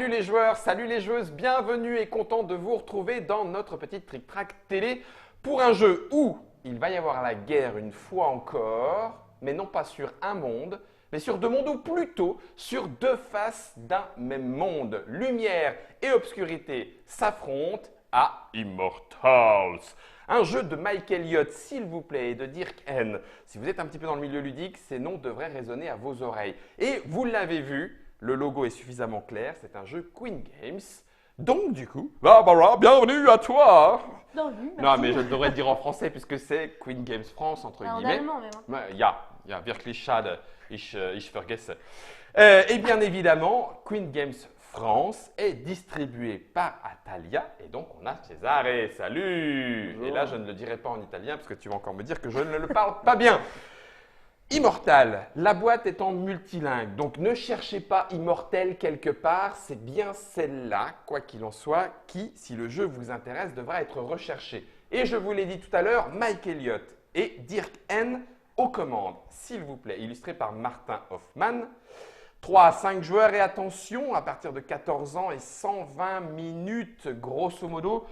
Salut les joueurs, salut les joueuses, bienvenue et content de vous retrouver dans notre petite Trick Track télé pour un jeu où il va y avoir la guerre une fois encore, mais non pas sur un monde, mais sur deux mondes ou plutôt sur deux faces d'un même monde. Lumière et obscurité s'affrontent à Immortals. Un jeu de Mike Elliott, s'il vous plaît, et de Dirk Henn. Si vous êtes un petit peu dans le milieu ludique, ces noms devraient résonner à vos oreilles. Et vous l'avez vu, le logo est suffisamment clair, c'est un jeu Queen Games. Donc du coup, Barbara, bienvenue à toi. Bienvenue, Non, mais je devrais le dire en français puisque c'est Queen Games France, entre en guillemets. allemand même. Ouais, ja, wirklich schade, ich vergesse. Et bien évidemment, Queen Games France est distribué par Atalia et donc on a Cesare. Salut. Bonjour. Et là, je ne le dirai pas en italien parce que tu vas encore me dire que je ne le parle pas bien. Immortal, la boîte est en multilingue, donc ne cherchez pas Immortel quelque part, c'est bien celle-là, quoi qu'il en soit, qui, si le jeu vous intéresse, devra être recherchée. Et je vous l'ai dit tout à l'heure, Mike Elliott et Dirk Henn aux commandes, s'il vous plaît, illustré par Martin Hoffman. 3 à 5 joueurs et attention, à partir de 14 ans et 120 minutes, grosso modo,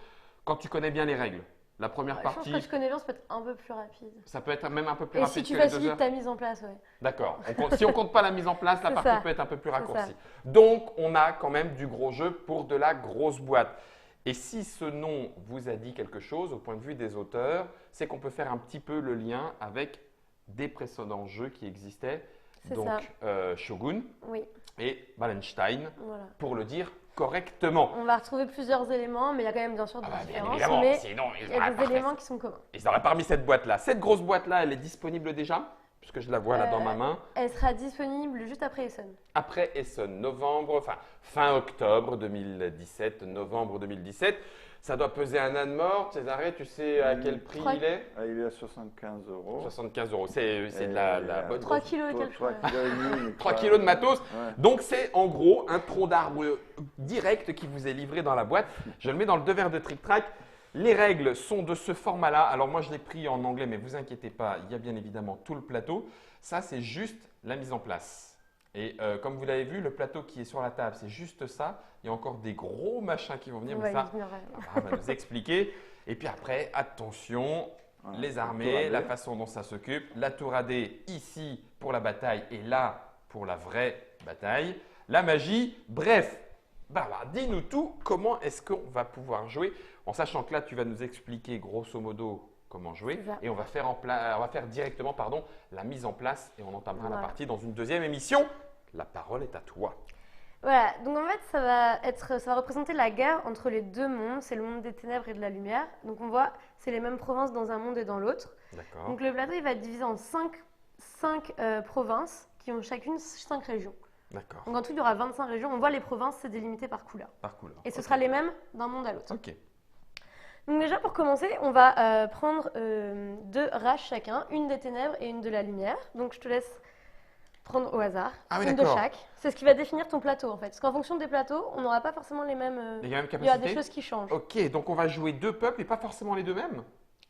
quand tu connais bien les règles. La première Je pense partie, que je connais bien, ça peut être un peu plus rapide. ça peut être même un peu plus Et rapide si tu que les 2 facilites heures. ta mise en place, ouais. D'accord. Si on ne compte pas la mise en place, la C'est partie ça. peut être un peu plus C'est raccourcie. ça. Donc, on a quand même du gros jeu pour de la grosse boîte. Et si ce nom vous a dit quelque chose au point de vue des auteurs, c'est qu'on peut faire un petit peu le lien avec des précédents jeux qui existaient. C'est Donc, Shogun Oui, et Wallenstein, voilà. pour le dire correctement. On va retrouver plusieurs éléments, mais il y a quand même bien sûr des Bien différences. évidemment, Mais sinon ils il y a n'auraient des pas fait éléments ça. qui sont communs. Ils n'auraient pas remis cette boîte-là. Cette grosse boîte-là, elle est disponible déjà, puisque je la vois là dans ma main. Elle sera disponible juste après Essen. Après Essen, fin octobre 2017, novembre 2017. Ça doit peser un âne mort. Césaré, tu sais à quel prix il est? Ah, il est à 75 €. 75 €. C'est de la bonne 3 grosse- kilos et quelques. 3 kilos et demi. 3 kilos de matos. Ouais. Donc c'est en gros un tronc d'arbre direct qui vous est livré dans la boîte. Je le mets dans le devers de Trick Track. Les règles sont de ce format-là. Alors moi je l'ai pris en anglais, mais vous inquiétez pas, il y a bien évidemment tout le plateau. Ça c'est juste la mise en place. Et comme vous l'avez vu, le plateau qui est sur la table, c'est juste ça. Il y a encore des gros machins qui vont venir, On mais va ça, y venir. Barbara va nous expliquer. Et puis après, attention, Voilà. les Tour armées, à la dé. façon dont ça s'occupe, la tour à dés ici pour la bataille et là pour la vraie bataille, la magie, bref. Barbara, dis-nous tout, comment est-ce qu'on va pouvoir jouer, en sachant que là tu vas nous expliquer grosso modo comment jouer C'est ça. et on va faire, directement la mise en place et on entamera la Voilà. partie dans une deuxième émission. La parole est à toi. Voilà, donc en fait, ça va représenter la guerre entre les deux mondes. C'est le monde des ténèbres et de la lumière. Donc on voit, c'est les mêmes provinces dans un monde et dans l'autre. D'accord. Donc le plateau, il va être divisé en 5 provinces qui ont chacune 5 régions. D'accord. Donc en tout, il y aura 25 régions. On voit les provinces, c'est délimité par couleur. Par couleur. Et ce Ok. sera les mêmes d'un monde à l'autre. Ok. Donc déjà, pour commencer, on va prendre 2 races chacun, une des ténèbres et une de la lumière. Donc je te laisse prendre au hasard, Ah oui, une de d'accord. chaque. C'est ce qui va définir ton plateau en fait. Parce qu'en fonction des plateaux, on n'aura pas forcément les mêmes... Les mêmes il y aura capacités. des choses qui changent. Ok, donc on va jouer deux peuples et pas forcément les deux mêmes.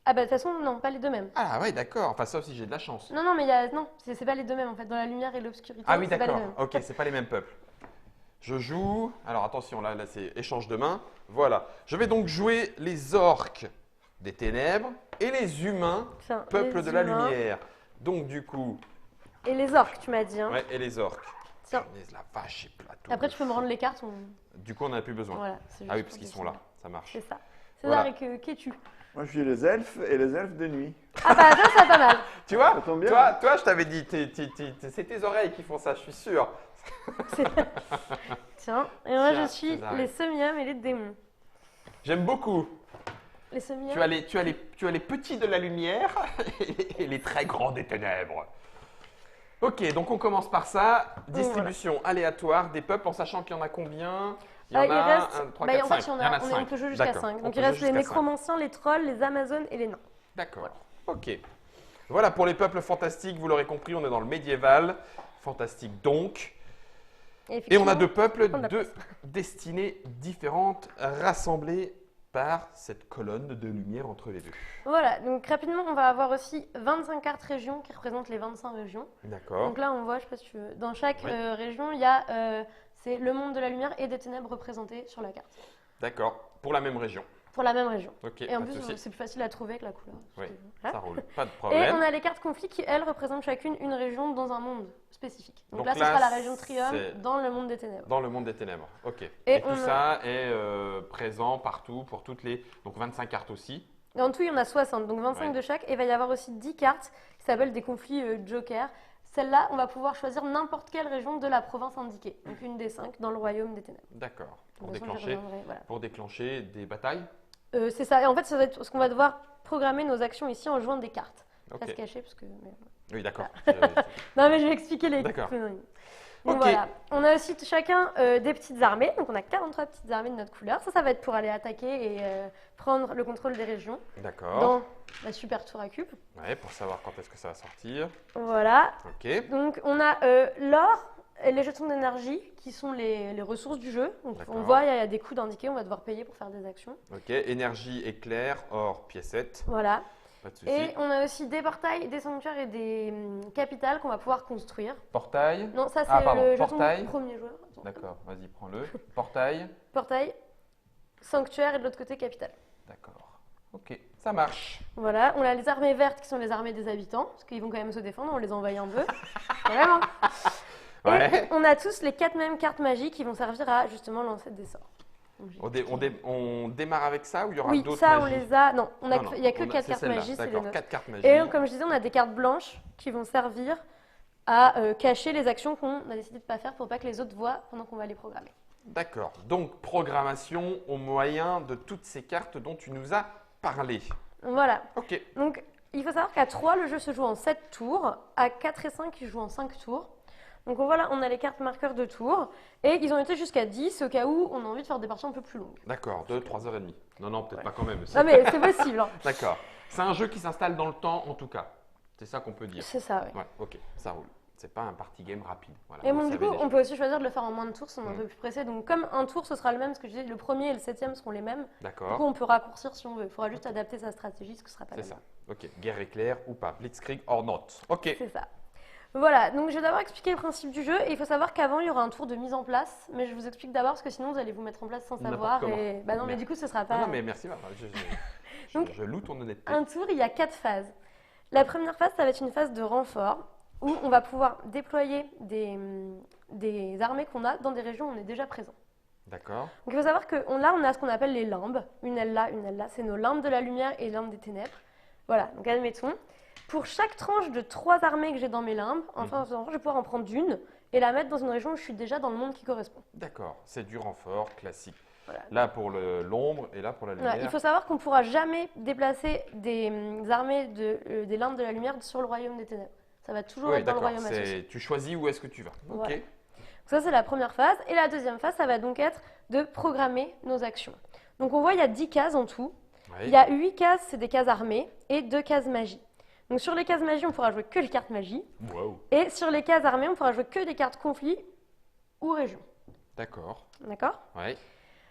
Ah bah de toute façon, non, pas les deux mêmes. Ah ouais, d'accord. Enfin, sauf si j'ai de la chance. Non, mais non, c'est pas les deux mêmes en fait. Dans la lumière et l'obscurité, Ah oui, c'est pas les d'accord. mêmes. Ok, c'est pas les mêmes peuples. Je joue. Alors attention, là c'est échange de mains. Voilà. Je vais donc jouer les orques des ténèbres et les humains, Tiens, peuple les de la humains lumière. Donc du coup, Et les orques, tu m'as dit. Hein. ouais, et les orques. Tiens. Punaise, la vache et plateau. Après, tu peux me rendre les cartes. Du coup, on n'en a plus besoin. Voilà, c'est juste Ah oui, pour parce qu'ils sont là. définir. Ça marche. C'est ça. Voilà. César, et qu'es-tu? Moi, je suis les elfes et les elfes de nuit. Ah bah ça, c'est pas mal. Tu vois, Ça tombe bien. toi, je t'avais dit, c'est tes oreilles qui font ça, je suis sûr. Tiens, et moi Tiens, je suis César. les semi-hommes et les démons. J'aime beaucoup. Les semi-hommes. Tu as les petits de la lumière et les très grands des ténèbres. Ok, donc on commence par ça. Distribution aléatoire des peuples en sachant qu'il y en a combien? Il y en Il a reste, 1, 3, bah, 4, en 5. fait, il y en Il y en a a, on 5. peut jouer jusqu'à D'accord. 5. On Donc peut il reste jouer les jusqu'à 5. nécromanciens, les trolls, les amazones et les nains. D'accord. Voilà. Ok. Voilà pour les peuples fantastiques, vous l'aurez compris, on est dans le médiéval. Fantastique donc. Et on a deux peuples, on a deux destinées différentes, rassemblées par cette colonne de lumière entre les deux. Voilà, donc rapidement, on va avoir aussi 25 cartes régions qui représentent les 25 régions. D'accord. Donc là, on voit, je sais pas si tu veux, dans chaque Oui. région, il y a c'est le monde de la lumière et des ténèbres représentés sur la carte. D'accord. Pour la même région. Pour la même région. Ok, Et en pas de plus, souci. c'est plus facile à trouver avec la couleur. Oui, Voilà. ça roule. Pas de Et on problème. a les cartes conflits qui, elles, représentent chacune une région dans un monde spécifique. Donc, Donc là, ce là, sera la région Trium c'est- dans le monde des ténèbres. Dans le monde des ténèbres. Ok. Et Et on tout a- ça est présent partout pour toutes les. Donc 25 cartes aussi. Et en tout, il y en a 60, donc 25 Ouais. de chaque. Et il va y avoir aussi 10 cartes qui s'appellent des conflits Joker. Celle-là, on va pouvoir choisir n'importe quelle région de la province indiquée. Donc une des 5 dans le royaume des ténèbres. D'accord. Pour De toute façon, j'y déclencher, reviendrai, voilà. pour déclencher des batailles. C'est ça. Et en fait, ça va être ce qu'on va devoir programmer nos actions ici en jouant des cartes. Ok. Pas se cacher parce que. Oui, d'accord. Non, mais je vais expliquer les D'accord. conneries. Donc Ok. voilà, on a aussi chacun des petites armées, donc on a 43 petites armées de notre couleur. Ça va être pour aller attaquer et prendre le contrôle des régions D'accord. dans la super tour à cube. Ouais, pour savoir quand est-ce que ça va sortir. Voilà, Ok. donc on a l'or et les jetons d'énergie qui sont les ressources du jeu. Donc D'accord. on voit, il y a des coûts d'indiquer, on va devoir payer pour faire des actions. Ok. Énergie éclair, or, piécette. Voilà, Pas de souci. et on a aussi des portails, des sanctuaires et des capitales qu'on va pouvoir construire. Portail. Non, ça c'est Ah, pardon, le jeton portail. du premier joueur. Attends. D'accord, vas-y, prends-le. Portail. Portail, sanctuaire et de l'autre côté capitale. D'accord. Ok, ça marche. Voilà, on a les armées vertes qui sont les armées des habitants, parce qu'ils vont quand même se défendre, on les envoie un peu. Vraiment. Ouais. Et on a tous les 4 mêmes cartes magiques qui vont servir à justement lancer des sorts. Donc, j'ai On démarre avec ça ou il y aura Oui, d'autres ça magies? on les a. Non, Non, il n'y a que on 4 c'est cartes celle-là. magiques, c'est les D'accord, nôtres. 4 cartes magiques. Et comme je disais, on a des cartes blanches qui vont servir à cacher les actions qu'on a décidé de ne pas faire pour pas que les autres voient pendant qu'on va les programmer. D'accord. Donc, programmation au moyen de toutes ces cartes dont tu nous as parlé. Voilà. Ok. Donc, il faut savoir qu'à 3, le jeu se joue en 7 tours. À 4 et 5, il joue en 5 tours. Donc voilà, on a les cartes marqueurs de tours. Et ils ont été jusqu'à 10 au cas où on a envie de faire des parties un peu plus longues. D'accord, 3h30. Non, peut-être Ouais. pas quand même. Non mais c'est possible. Hein. D'accord. C'est un jeu qui s'installe dans le temps, en tout cas. C'est ça qu'on peut dire. C'est ça, oui. Ouais, ok, ça roule. C'est pas un party game rapide. Voilà, Et vous bon, le du savez coup, déjà. on peut aussi choisir de le faire en moins de tours si on est un Mm. peu plus pressé. Donc comme un tour, ce sera le même, ce que je disais, le premier et le 7e seront les mêmes. Du coup, D'accord, on peut raccourcir si on veut. Il faudra juste adapter sa stratégie, ce que ce sera pas c'est la ça. même. Ok, guerre éclair ou pas, blitzkrieg or not. Ok, C'est ça. Voilà, donc je vais d'abord expliquer le principe du jeu et il faut savoir qu'avant il y aura un tour de mise en place, mais je vous explique d'abord parce que sinon vous allez vous mettre en place sans N'importe savoir comment. et bah non mais Merde. du coup ce sera pas non, mais merci, Barbara. Donc, je loue ton honnêteté. un tour, il y a 4 phases. La première phase, ça va être une phase de renfort où on va pouvoir déployer des armées qu'on a dans des régions où on est déjà présent. D'accord, Donc il faut savoir que là on a ce qu'on appelle les limbes, une aile là, une aile là, c'est nos limbes de la lumière et limbes des ténèbres. Voilà, donc admettons, pour chaque tranche de 3 armées que j'ai dans mes limbes, enfin je vais pouvoir en prendre une et la mettre dans une région où je suis déjà dans le monde qui correspond. d'accord. C'est du renfort classique. Voilà. Là pour l'ombre et là pour la lumière. Voilà, il faut savoir qu'on ne pourra jamais déplacer des armées des limbes de la lumière sur le royaume des ténèbres. Ça va toujours Oui, être dans le d'accord. royaume associé. Tu choisis où est-ce que tu vas. Ok. Voilà. Ça, c'est la première phase. Et la deuxième phase, ça va donc être de programmer nos actions. Donc, on voit, il y a 10 cases en tout. Oui. Il y a 8 cases, c'est des cases armées, et 2 cases magie. Donc, sur les cases magie, on pourra jouer que les cartes magie. Wow. Et sur les cases armées, on pourra jouer que des cartes conflits ou régions. D'accord. D'accord? Ouais.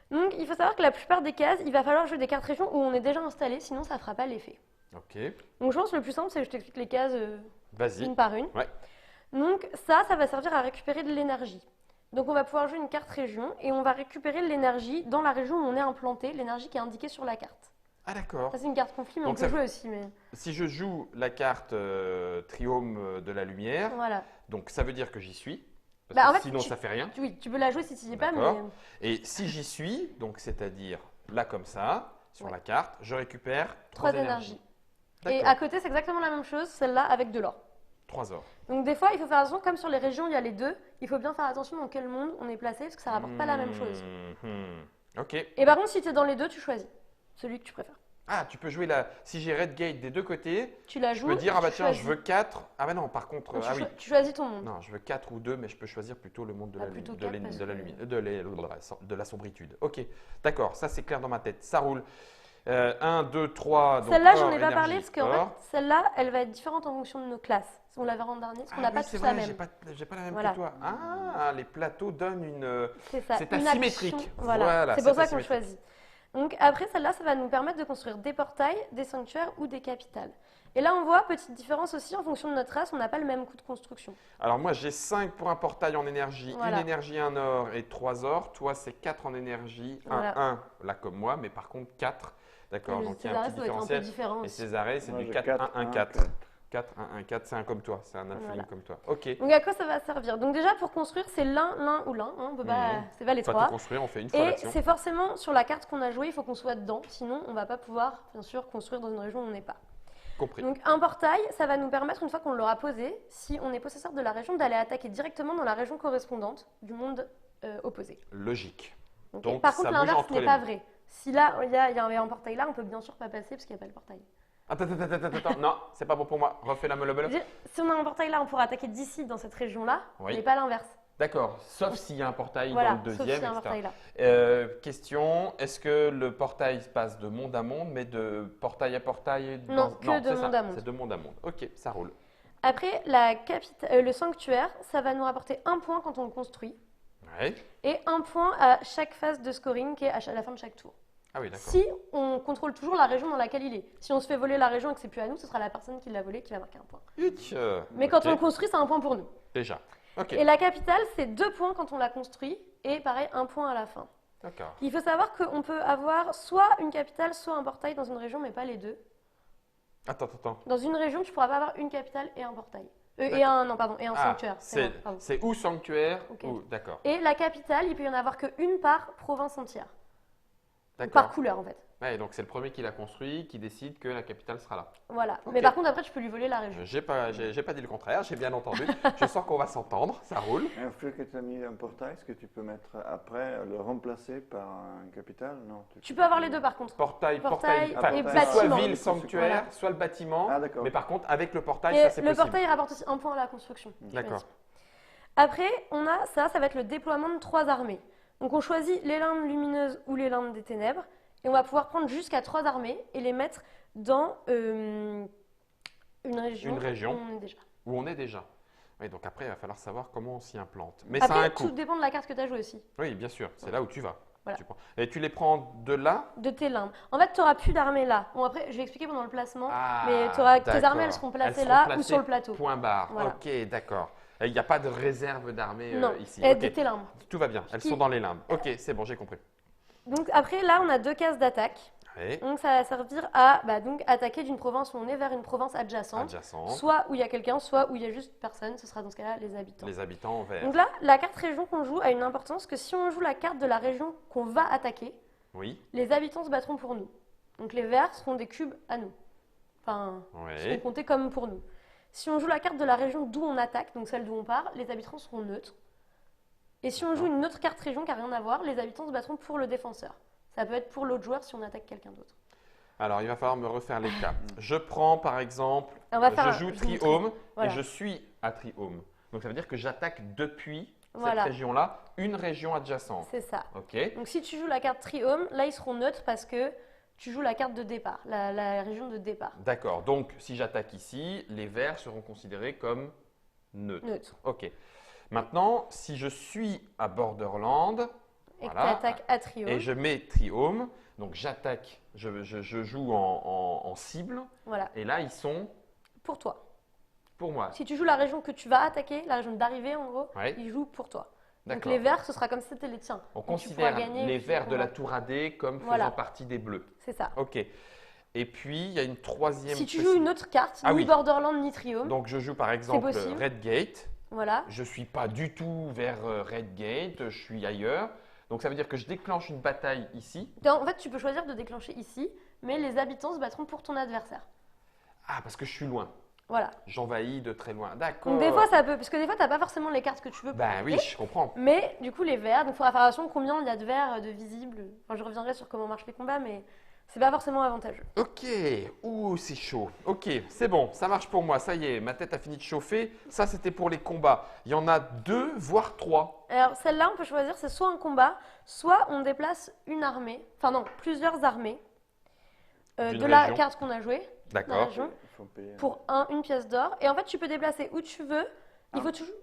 Donc, il faut savoir que la plupart des cases, il va falloir jouer des cartes régions où on est déjà installé, sinon ça ne fera pas l'effet. Ok. Donc, je pense que le plus simple, c'est que je t'explique les cases Vas-y. une par une. Ouais. Donc ça va servir à récupérer de l'énergie. Donc on va pouvoir jouer une carte région et on va récupérer de l'énergie dans la région où on est implanté, l'énergie qui est indiquée sur la carte. Ah d'accord. Ça c'est une carte conflit, mais Donc on peut ça- jouer aussi. Mais... Si je joue la carte Triome de la lumière, Voilà. donc ça veut dire que j'y suis. Parce Bah, que en fait, sinon ça fait rien. Oui, tu peux la jouer si tu n'y es pas, D'accord. mais Et si j'y suis, donc c'est-à-dire là comme ça, sur Ouais. la carte, je récupère 3 3 d'énergie. Et D'accord. à côté, c'est exactement la même chose, celle-là avec de l'or. 3 or. Donc des fois, il faut faire attention, comme sur les régions, il y a les deux, il faut bien faire attention dans quel monde on est placé, parce que ça rapporte pas la même chose. Ok. Et par contre, si tu es dans les deux, tu choisis celui que tu préfères. Ah, tu peux jouer là. Si j'ai Red Gate des deux côtés, Tu la je joues. peux dire et ah bah tu tiens, je choisis. veux 4. Ah bah non, par contre, Donc, ah oui. tu choisis ton monde. Non, je veux 4 ou 2, mais je peux choisir plutôt le monde de Ah, la, plutôt de quatre, la- parce de la que- lumière, de la sombritude. Ok, d'accord, ça c'est clair dans ma tête, ça roule. 1, 2, 3. Celle-là, j'en ai pas parlé parce qu'en fait, celle-là, elle va être différente en fonction de nos classes. On la verra en dernier, parce qu'on n'a pas tous la même. J'ai pas la même Voilà. que toi. Ah, les plateaux donnent une. C'est ça, C'est une asymétrique. action. Voilà, Voilà, c'est pour c'est ça qu'on asymétrique. choisit. Donc après, celle-là, ça va nous permettre de construire des portails, des sanctuaires ou des capitales. Et là, on voit, petite différence aussi, en fonction de notre race, on n'a pas le même coût de construction. Alors moi, j'ai 5 pour un portail en énergie, Voilà. une énergie, un or et 3 or. Toi, c'est 4 en énergie, Voilà. 1, là comme moi, mais par contre 4. D'accord, donc il y a un Césarée, petit ça doit être un peu différentiel. différent Et aussi. Césarée, c'est Moi, du j'ai 4, 1, 1, 4. 4, 1, 1, 4, c'est un comme toi, c'est un infini Voilà. comme toi. Ok. Donc à quoi ça va servir? Donc déjà, pour construire, c'est l'un ou l'un. Hein, on peut pas, c'est pas les Pas trois. tout construire, on fait une fois Et l'action. c'est forcément sur la carte qu'on a jouée, il faut qu'on soit dedans. Sinon, on va pas pouvoir, bien sûr, construire dans une région où on n'est pas. Compris. Donc un portail, ça va nous permettre, une fois qu'on l'aura posé, si on est possesseur de la région, d'aller attaquer directement dans la région correspondante du monde opposé. Logique. Ok. Donc, Par ça contre, bouge l'inverse entre n'est les pas mondes. vrai. Si là, il y a un portail là, on peut bien sûr pas passer parce qu'il n'y a pas le portail. Attends. Non, c'est pas bon pour moi. Refais la Je veux meule. dire, si on a un portail là, on pourra attaquer d'ici, dans cette région-là, Oui. mais pas l'inverse. D'accord, sauf s'il y a un portail Voilà, dans le sauf deuxième, s'il y a un etc. portail là. Question, est-ce que le portail se passe de monde à monde, mais de portail à portail Non, que de c'est monde ça, à monde. C'est de monde à monde. Ok, ça roule. Après, le sanctuaire, ça va nous rapporter un point quand on le construit Ouais. et un point à chaque phase de scoring qui est à la fin de chaque tour. Ah oui, d'accord. Si on contrôle toujours la région dans laquelle il est. Si on se fait voler la région et que c'est plus à nous, ce sera la personne qui l'a volé qui va marquer un point. Mais quand Ok, on le construit, c'est un point pour nous. déjà. Ok, Et la capitale, c'est 2 points quand on la construit et pareil, 1 point à la fin. d'accord. Il faut savoir qu'on peut avoir soit une capitale, soit un portail dans une région, mais pas les deux. Attends. Dans une région, tu pourras pas avoir une capitale et un portail. Et D'accord. un Ah, sanctuaire. c'est Pardon. c'est ou sanctuaire Ok. ou… D'accord, Et la capitale, il peut y en avoir qu'une par province entière. Ou d'accord. par couleur, en fait. Ouais, donc c'est le premier qui l'a construit qui décide que la capitale sera là. Voilà. Ok. Mais par contre, après, tu peux lui voler la région. J'ai pas dit le contraire, j'ai bien entendu. Je sens qu'on va s'entendre, ça roule. Et au fait que tu as mis un portail, est-ce que tu peux mettre après, le remplacer par un capital? Non. Tu peux avoir les deux, par contre. Portail, Portail enfin, et soit bâtiment. ville, sanctuaire, Voilà. soit le bâtiment. Ah, d'accord. Mais par contre, avec le portail, Et ça c'est le possible. portail, il rapporte aussi un point à la construction. D'accord. Après, on a ça va être le déploiement de 3 armées. Donc on choisit les limbes lumineuses ou les limbes des ténèbres. Et on va pouvoir prendre jusqu'à 3 armées et les mettre dans une région. Une région. Où on est déjà. Où on est déjà. Oui, donc après, il va falloir savoir comment on s'y implante. Mais ça a un Après, coût. tout dépend de la carte que tu as jouée aussi, Oui, bien sûr, c'est là où tu vas. Voilà. Tu prends. Et tu les prends de là. de tes limbes. En fait, tu n'auras plus d'armées là. Bon, après, je vais expliquer pendant le placement, Ah, mais tes armées, d'accord. elles seront placées Elles là seront ou sur le placées plateau. Point barre. Voilà. Ok, d'accord. Et il n'y a pas de réserve d'armée Non, ici. et Ok. de tes limbes. Tout va bien, elles Qui- sont dans les limbes. Ok, c'est bon, j'ai compris. Donc après, là, on a 2 cases d'attaque. Oui. Donc ça va servir à donc, attaquer d'une province où on est vers une province adjacente. Adjacent. Soit où il y a quelqu'un, soit où il y a juste personne. Ce sera dans ce cas-là les habitants. Les habitants en vert. Donc là, la carte région qu'on joue a une importance que si on joue la carte de la région qu'on va attaquer, Oui. les habitants se battront pour nous. Donc les verts seront des cubes à nous. Enfin, seront Oui. comptés comme pour nous. Si on joue la carte de la région d'où on attaque, donc celle d'où on part, les habitants seront neutres. Et si on joue une autre carte région qui n'a rien à voir, les habitants se battront pour le défenseur. Ça peut être pour l'autre joueur si on attaque quelqu'un d'autre. Alors, il va falloir me refaire les cas. Je prends par exemple, On va faire je joue un- Triome Voilà. et je suis à Triome. Donc ça veut dire que j'attaque depuis Voilà. cette région-là, une région adjacente. C'est ça. Ok. Donc si tu joues la carte Triome, là ils seront neutres parce que tu joues la carte de départ, la région de départ. D'accord. Donc si j'attaque ici, les verts seront considérés comme neutres. Neutre. Ok. Maintenant, si je suis à Borderland Et Voilà. que tu attaques à Triome. et je mets Triome, donc j'attaque, je joue en cible Voilà, et là ils sont pour toi. pour moi. Si tu joues la région que tu vas attaquer, la région d'arrivée en gros, Ouais. ils jouent pour toi. Donc D'accord. les verts, ce sera comme si c'était les tiens. On Donc, tu pourras considère gagner, les et puis verts on de va- la tour AD comme faisant Voilà. partie des bleus. C'est ça. Ok. Et puis il y a une troisième. Si tu joues une autre carte, Ah ni oui. Borderland ni Triome, Donc je joue par exemple possible. Redgate. voilà, Je suis pas du tout vers Redgate, je suis ailleurs. Donc ça veut dire que je déclenche une bataille ici. en fait tu peux choisir de déclencher ici, mais les habitants se battront pour ton adversaire. Ah parce que je suis loin. Voilà. J'envahis de très loin. D'accord. Donc des fois ça peut, parce que des fois t'as pas forcément les cartes que tu veux pour Ben oui, attaquer, je comprends. mais du coup les verts, donc il faudra faire attention combien il y a de verts de visibles. Enfin je reviendrai sur comment marchent les combats, mais c'est pas forcément avantageux. Ok, ouh, c'est chaud. Ok, c'est bon, ça marche pour moi. Ça y est, ma tête a fini de chauffer. Ça, c'était pour les combats. Il y en a 2, voire 3. Alors celle-là on peut choisir, c'est soit un combat, soit on déplace une armée, enfin non, plusieurs armées D'une de la région. carte qu'on a jouée, la D'accord. région, Il faut payer. pour une pièce d'or. Et en fait tu peux déplacer où tu veux, il faut toujours…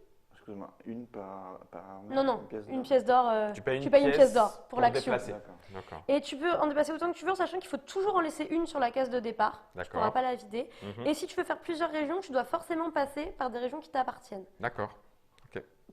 excuse-moi, une par armée? Non, non, pièce une d'or? pièce d'or. Tu payes tu payes une pièce d'or pour l'action. déplacer. D'accord. D'accord. Et tu peux en déplacer autant que tu veux, en sachant qu'il faut toujours en laisser une sur la case de départ. Tu ne pourras D'accord. pas la vider. Mhm. Et si tu veux faire plusieurs régions, tu dois forcément passer par des régions qui t'appartiennent. D'accord.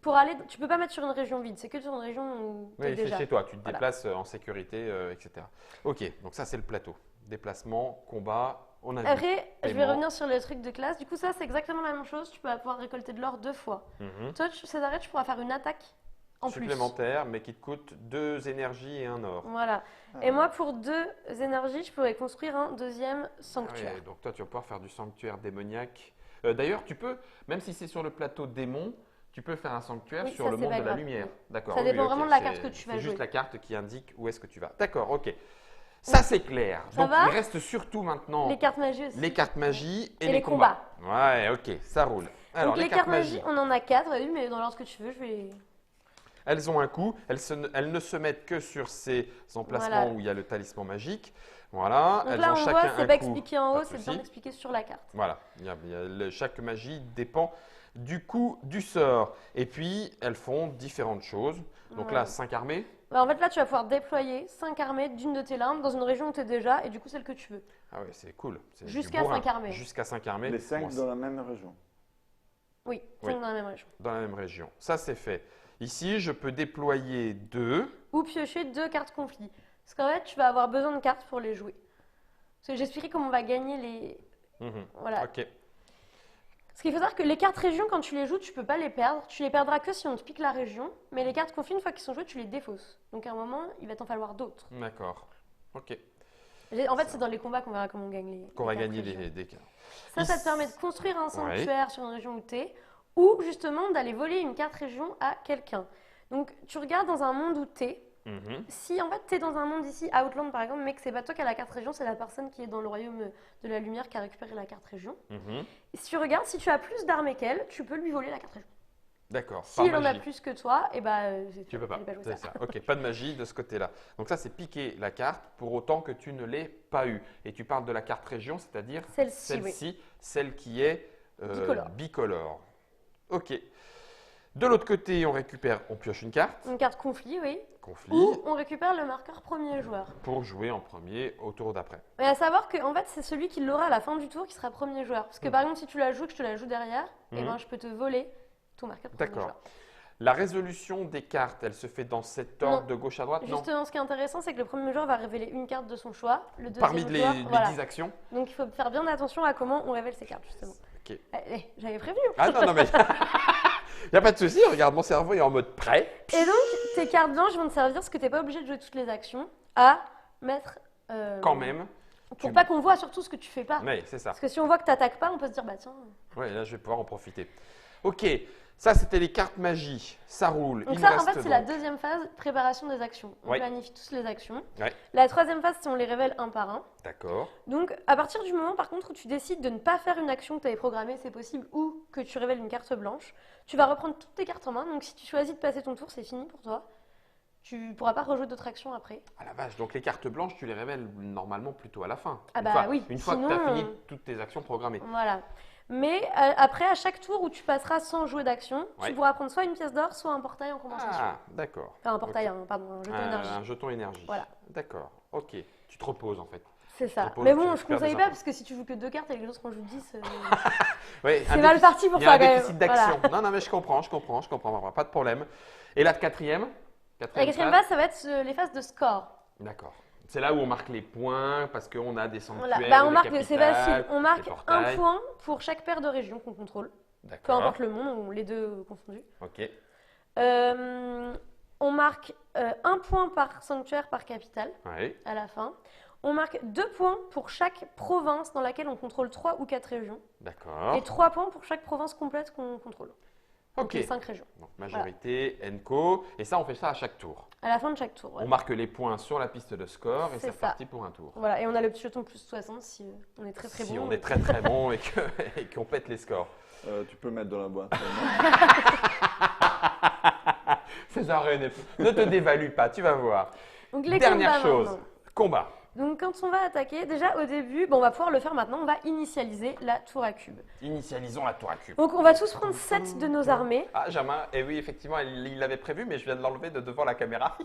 Pour aller, tu peux pas mettre sur une région vide, c'est que sur une région où tu es Oui, c'est déjà. chez toi, tu te Voilà. déplaces en sécurité, etc. Ok, donc ça c'est le plateau. Déplacement, combat, on a vu. Après, je vais Paiement. revenir sur les trucs de classe. Du coup, ça, c'est exactement la même chose. Tu peux pouvoir récolter de l'or 2 fois. Mhm. Toi, Césarée, tu pourras faire une attaque en Supplémentaire, mais qui te coûte 2 énergies et un or. plus. Voilà. Ah, Et moi, pour 2 énergies, je pourrais construire un deuxième Ah sanctuaire. ouais, donc toi tu vas pouvoir faire du sanctuaire démoniaque. D'ailleurs, tu peux, même si c'est sur le plateau démon, tu peux faire un sanctuaire Oui, sur ça, le c'est monde pas de la grave. lumière. Oui. D'accord. Ça oui, dépend ok, vraiment de la c'est- carte que tu vas C'est juste jouer. la carte qui indique où est-ce que tu vas. D'accord, ok. Ça c'est clair. Ça Donc va il reste surtout maintenant Les cartes magie aussi. les cartes magie et Et les les combats. Ouais, ok, ça roule. Alors Donc, les cartes magie, on en a 4, oui, mais dans l'ordre que tu veux, je vais. elles ont un coût, elles ne se mettent que sur ces emplacements Voilà. où il y a le talisman magique. Voilà, Donc elles là, ont on chacun voit, c'est un pas coût. expliqué en pas haut, de c'est souci. bien expliqué sur la carte. Voilà, chaque magie dépend du coût du sort. Et puis, elles font différentes choses. Donc Ouais. là, 5 armées. Bah, en fait, là, tu vas pouvoir déployer 5 armées d'une de tes limbes dans une région où tu es déjà, et du coup, celle que tu veux. Ah ouais, c'est cool. C'est du Jusqu'à bourrin. 5 armées. Jusqu'à 5 armées. Les 5 Bon, dans la même région. Oui, Oui. 5 dans la même région. dans la même région. Ça, c'est fait. Ici, je peux déployer 2. Ou piocher 2 cartes conflits. Parce qu'en fait, tu vas avoir besoin de cartes pour les jouer. Parce que j'expliquerai comment on va gagner les. Voilà. Ok. Parce qu'il faut savoir que les cartes régions, quand tu les joues, tu peux pas les perdre. Tu les perdras que si on te pique la région. Mais les cartes conflits, une fois qu'ils sont jouées, tu les défausses. Donc à un moment, il va t'en falloir d'autres. D'accord. Ok. En fait, c'est dans les combats qu'on verra comment on gagne les. Qu'on les va cartes gagner régions. des cartes. Ça te permet de construire un sanctuaire sur une région où tu es, ou justement d'aller voler une carte région à quelqu'un. Donc tu regardes dans un monde où tu es. Mhm. Si en fait tu es dans un monde ici, Outland par exemple, mais que c'est pas toi qui as la carte région, c'est la personne qui est dans le royaume de la lumière qui a récupéré la carte région. Mhm. Et si tu regardes, si tu as plus d'armées qu'elle, tu peux lui voler la carte région. D'accord. Si par il en a magie. plus que toi, et Tu peux pas. jouer C'est ça. ça. Ok, pas de magie de ce côté-là. Donc ça, c'est piquer la carte pour autant que tu ne l'aies pas eu. Et tu parles de la carte région, c'est-à-dire Celle-ci, oui. celle qui est Bicolore. bicolore. Ok. De l'autre côté, on pioche une carte, Une carte conflit, oui. conflit, Ou on récupère le marqueur premier joueur. pour jouer en premier au tour d'après. Mais à savoir que en fait, c'est celui qui l'aura à la fin du tour qui sera premier joueur. Parce que par exemple, si tu la joues et que je te la joue derrière, eh ben, je peux te voler ton marqueur premier D'accord. joueur. La résolution des cartes, elle se fait dans cet ordre Non. de gauche à droite, non? Justement, ce qui est intéressant, c'est que le premier joueur va révéler une carte de son choix. Le deuxième Parmi joueur, les voilà. 10 actions? Donc il faut faire bien attention à comment on révèle ses cartes, justement. Ok. J'avais prévenu. Ah non, non, mais il n'y a pas de souci, regarde, mon cerveau est en mode prêt. Et donc, tes cartes blanches vont te servir, parce que tu n'es pas obligé de jouer toutes les actions, à mettre. Quand même. Pour pas qu'on voit surtout ce que tu fais pas. Oui, c'est ça. Parce que si on voit que tu n'attaques pas, on peut se dire, bah tiens. Ouais, là, je vais pouvoir en profiter. Ok, ça, c'était les cartes magie. Ça roule. Donc Il ça, nous en fait, reste c'est la donc- deuxième phase, préparation des actions. On Ouais. planifie tous les actions. Ouais. La troisième phase, c'est on les révèle un par un. D'accord. Donc, à partir du moment, par contre, où tu décides de ne pas faire une action que tu avais programmée, c'est possible, ou que tu révèles une carte blanche, tu vas reprendre toutes tes cartes en main. Donc, si tu choisis de passer ton tour, c'est fini pour toi. Tu ne pourras pas rejouer d'autres actions après. Ah la vache, donc les cartes blanches, tu les révèles normalement plutôt à la fin. Ah Une bah fois- oui, Une fois que tu sinon, as fini toutes tes actions programmées. Voilà. Mais après, à chaque tour où tu passeras sans jouer d'action, Ouais. tu pourras prendre soit une pièce d'or, soit un portail en compensation. Ah, d'accord. Enfin, un portail, Ok. pardon, un jeton Un énergie. jeton énergie. Voilà. D'accord, ok. Tu te reposes en fait. C'est ça. reposes, Mais tu bon, je récupères conseille des pas, infos. parce que si tu joues que 2 cartes et que les autres en jouent 10, Ouais, c'est mal parti pour Il y a ça un quand même. déficit d'action. Non, non, mais je comprends, pas de problème. Et la quatrième? La quatrième phase phase, ça va être les phases de score. D'accord. C'est là où on marque les points parce qu'on a des sanctuaires. Voilà. Bah, ou on des marque, c'est capitales, facile. On marque des un portails. point pour chaque paire de régions qu'on contrôle. Peu D'accord. importe le monde, ou les deux confondus. Ok. On marque un point par sanctuaire par capitale Ouais. à la fin. On marque 2 points pour chaque province dans laquelle on contrôle 3 ou 4 régions. D'accord. Et 3 points pour chaque province complète qu'on contrôle. Donc Ok. les 5 régions. Donc majorité, Enco. Et ça, on fait ça à chaque tour. À la fin de chaque tour. ouais. On marque les points sur la piste de score et C'est c'est ça. parti pour un tour. Voilà, et on a le petit jeton plus 60 si on est très très Si bon. on est très très bon et et qu'on pète les scores. Tu peux mettre dans la boîte. César, ne te dévalue pas, tu vas voir. Donc les Dernière combats chose, maintenant. combat. Donc quand on va attaquer, déjà au début, bon, on va pouvoir le faire maintenant, on va initialiser la tour à cube. Initialisons la tour à cube. Donc on va tous prendre 7 de nos armées. Ah, Germain, et oui, effectivement, il l'avait prévu, mais je viens de l'enlever de devant la caméra.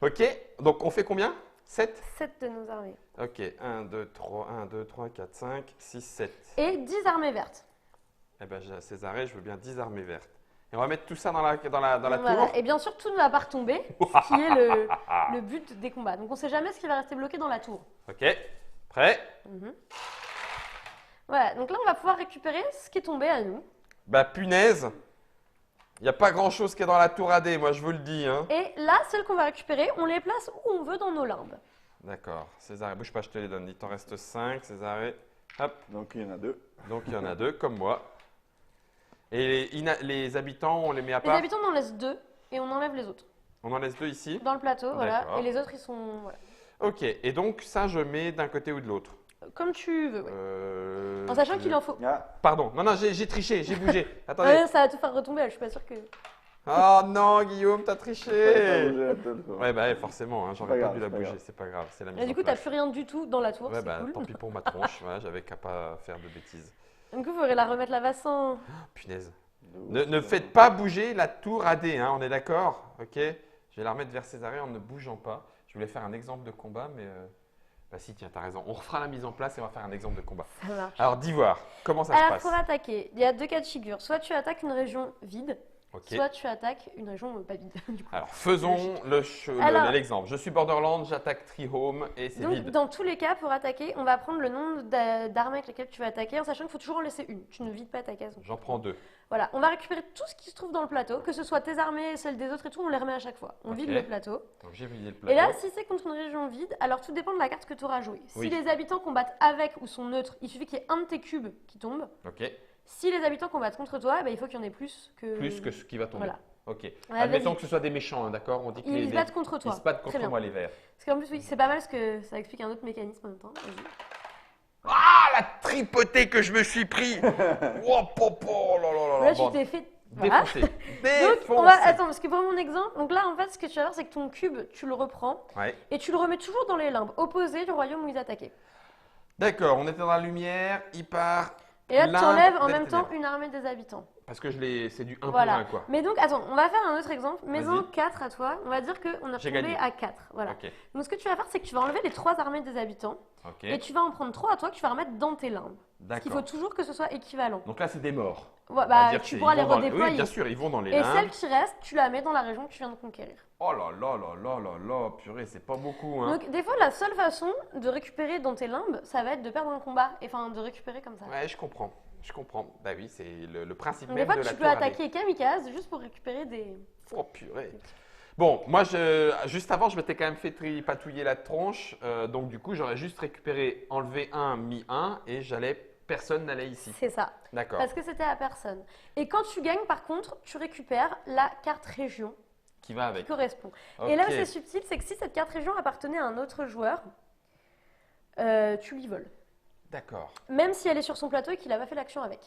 Ok, donc on fait combien? 7? 7 de nos armées. Ok, 1, 2, 3, 4, 5, 6, 7. Et 10 armées vertes. Eh bien, Césarée, je veux bien 10 armées vertes. Et on va mettre tout ça dans la Voilà. tour. Et bien sûr, tout ne va pas retomber, ce qui est le but des combats. Donc on ne sait jamais ce qui va rester bloqué dans la tour. Ok, prêt? Voilà, donc là on va pouvoir récupérer ce qui est tombé à nous. Bah, punaise, il n'y a pas grand-chose qui est dans la tour AD, moi je vous le dis. Hein. Et là, celles qu'on va récupérer, on les place où on veut dans nos limbes. D'accord, Césarée, bouge pas, je te les donne. Il t'en reste 5, Césarée. Hop, Donc il y en a 2. donc il y en a 2, comme moi. Et les habitants, on les met à Les part? habitants, on en laisse 2 et on enlève les autres. On en laisse 2 ici? Dans le plateau, voilà. D'accord. Et les autres, ils sont. Voilà. Ok, et donc ça, je mets d'un côté ou de l'autre? Comme tu veux, ouais. En sachant qu'il en faut. Ah, Pardon, non, j'ai triché, j'ai bougé. Attendez. Ça va te faire retomber, je suis pas sûre que. Oh non, Guillaume, t'as pas triché. bouger la tête, quoi. Ouais, bah forcément, hein, j'aurais C'est pas pas dû la grave, c'est pas bouger, grave. c'est pas grave, c'est la mise Et du en coup, t'as place. plus rien du tout dans la tour, Ouais, c'est bah cool. tant pis pour ma tronche, voilà, j'avais qu'à pas faire de bêtises. Du coup, il faudrait la remettre là-bas sans. Punaise. Ne faites pas bouger la tour AD, hein, on est d'accord? Ok? Je vais la remettre vers Césarée en ne bougeant pas. Je voulais faire un exemple de combat, mais. Bah si, tiens, t'as raison. On refera la mise en place et on va faire un exemple de combat. Ça marche. Alors, d'Ivoire, comment ça se Alors, passe? pour attaquer, il y a 2 cas de figure. Soit tu attaques une région vide, Ok. soit tu attaques une région pas vide. Du coup. Alors, faisons Alors- l'exemple. Je suis Borderland, j'attaque Treehome et c'est Donc, vide. dans tous les cas, pour attaquer, on va prendre le nombre d'armées avec lesquelles tu vas attaquer, en sachant qu'il faut toujours en laisser une. Tu ne vides pas ta case. J'en prends 2. Voilà, on va récupérer tout ce qui se trouve dans le plateau, que ce soit tes armées et celles des autres et tout, on les remet à chaque fois. On Ok. vide le plateau. Donc, j'ai vidé le plateau. Et là, si c'est contre une région vide, alors tout dépend de la carte que tu auras jouée. Si Oui. les habitants combattent avec ou sont neutres, il suffit qu'il y ait un de tes cubes qui tombe. Ok. Si les habitants combattent contre toi, il faut qu'il y en ait plus que. Plus que ce qui va tomber. Voilà. Ok. Ouais, Admettons vas-y. que ce soit des méchants, hein, d'accord? On dit que Ils se battent contre toi. ils se battent Très contre bien. moi, les verts. Parce qu'en plus, oui, c'est pas mal parce que ça explique un autre mécanisme en même temps. Vas-y. Ah, la tripotée que je me suis pris! Oh, popo, là, là, là, Là, bon, tu t'es fait. Voilà. défoncé. Donc, Défoncé. attends, parce que pour mon exemple, donc là, en fait, ce que tu vas faire, c'est que ton cube, tu le reprends Ouais. et tu le remets toujours dans les limbes opposées du royaume où ils attaquaient. D'accord, on était dans la lumière, il part. Et là, tu Limbe enlèves en des même temps ténèbres. une armée des habitants. Parce que c'est du 1 Voilà. pour 1, quoi. Mais donc, attends, on va faire un autre exemple. Maison Vas-y. 4 à toi. On va dire qu'on a J'ai tombé gagné. à 4. Voilà. Ok. Donc, ce que tu vas faire, c'est que tu vas enlever les 3 armées des habitants Ok. et tu vas en prendre 3 à toi que tu vas remettre dans tes limbes. Parce qu'il faut D'accord. toujours que ce soit équivalent. Donc là, c'est des morts. Ouais, On va bah, dire que tu c'est- pourras ils les vont dans redéployer. Oui, bien sûr, ils vont dans les Et limbes. celle qui reste, tu la mets dans la région que tu viens de conquérir. Oh là là là là là là, purée, c'est pas beaucoup, hein. Donc, des fois, la seule façon de récupérer dans tes limbes, ça va être de perdre un combat. Et enfin, de récupérer comme ça. Ouais, je comprends. Je comprends. Bah oui, c'est le principe Donc, des même fois, de la tu peux tour AD. attaquer kamikaze juste pour récupérer des. Oh purée. Bon, moi, juste avant, je m'étais quand même fait patouiller la tronche. Donc, du coup, j'aurais juste récupéré, enlevé 1, mis 1 et personne n'allait ici. C'est ça. D'accord. Parce que c'était à personne. Et quand tu gagnes, par contre, tu récupères la carte région Qui va qui avec. correspond. Ok. Et là où c'est subtil, c'est que si cette carte région appartenait à un autre joueur, tu lui voles. D'accord. Même si elle est sur son plateau et qu'il n'a pas fait l'action avec.